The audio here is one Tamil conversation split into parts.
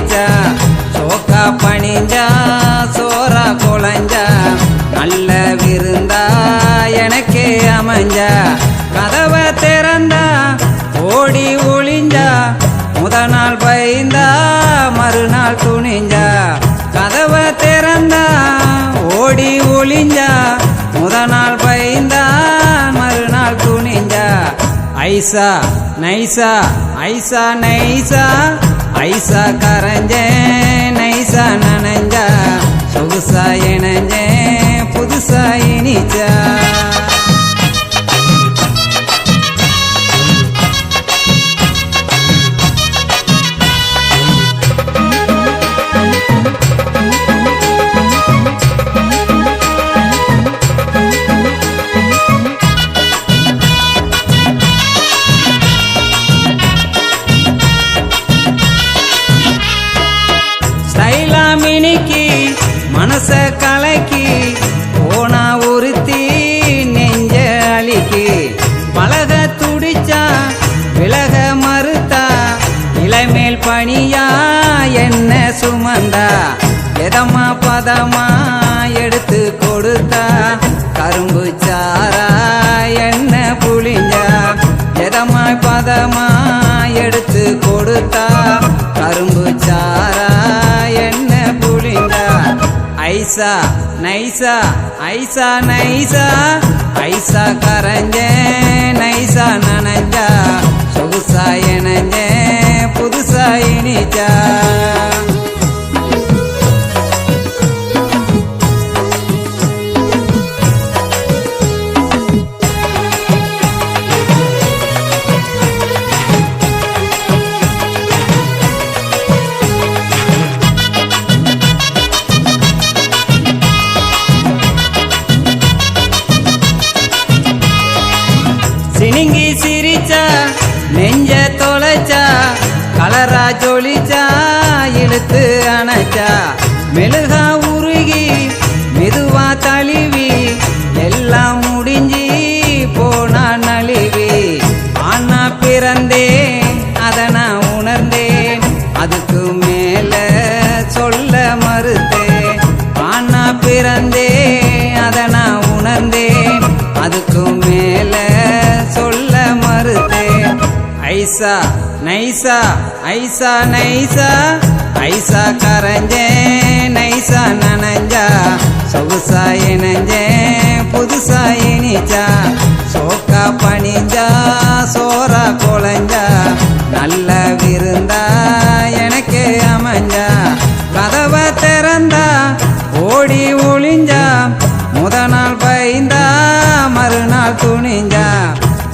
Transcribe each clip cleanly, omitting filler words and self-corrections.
இனிச்சா சோக்கா பணிஞ்சா சோறா குழஞ்சா நல்ல விருந்தா எனக்கே அமைஞ்சா கதவை திறந்தா ஓடி ஒளிஞ்சா முத நாள் பயந்தா மறுநாள் துணிஞ்சா கதவை திறந்தா ஓடி ஒளிஞ்சா முத நாள் பயந்தா மறுநாள் துணிஞ்சா ஐசா நைசா ஐசா நைசா ஐசா கரைஞ்சேன் நைசா நனைஞ்சா சொகுசா இணைஞ்சேன் புதுசா இனிச்சா மினிக்கி மனச கலக்கி போனா ஒருத்தி நெஞ்ச அழிக்கி பழக துடிச்சா விலக மறுத்தா இளமேல் பணியா என்ன சுமந்தா எதமா பதமா எடுத்து கொடுத்தா கரும்பு சாரா என்ன புளிஞ்சா எதமா பதமா எடுத்து கொடுத்தா கரும்பு சாரா என்ன புளிஞ்சா ஐசா நைசா ஐசா நைசா ஐசா கரைஞ்சேன் நைசா நனைஞ்சா சொகுசா இணைஞ்சேன் புதுசா இனிச்சா சினிங்கி சிரிச்சா நெஞ்ச தொலைச்சா கலரா ஜொலிச்சா இழுத்து அணைச்சா மெழுகா உருகி மெதுவா தழுவி எல்லாம் முடிஞ்சி போனா நழுவி ஆனா பிறந்தேன் அதை நான் உணர்ந்தேன் அதுக்கு மேல சொல்ல மறுத்தேன் ஆனா பிறந்தேன் அதை நான் உணர்ந்தேன் அதுக்கு மேல சொல்ல மறுத்தேன் ஐசா நைசா ஐசா நைசா ஐசா கரைஞ்சேன் நைசா நனைஞ்சா சொகுசா இணைஞ்சேன் புதுசா இனிச்சா சோக்கா பணிஞ்சா சோறா குழஞ்சா நல்ல விருந்தா எனக்கே அமைஞ்சா கதவை திறந்தா ஓடி ஒளிஞ்சா முத நாள் பயந்தா மறுநாள் துணிஞ்சா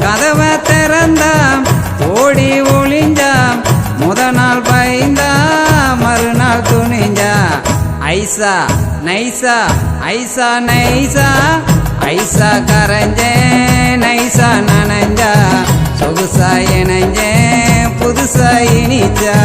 கதவை திறந்தா ஓடி ஒளிஞ்சா முத நாள் பயந்தா மறுநாள் துணிஞ்சா ஐசா நைசா ஐசா நைசா ஐசா கரைஞ்சேன் நைசா நனைஞ்சா சொகுசா இணைஞ்சேன் புதுசா இனிச்சா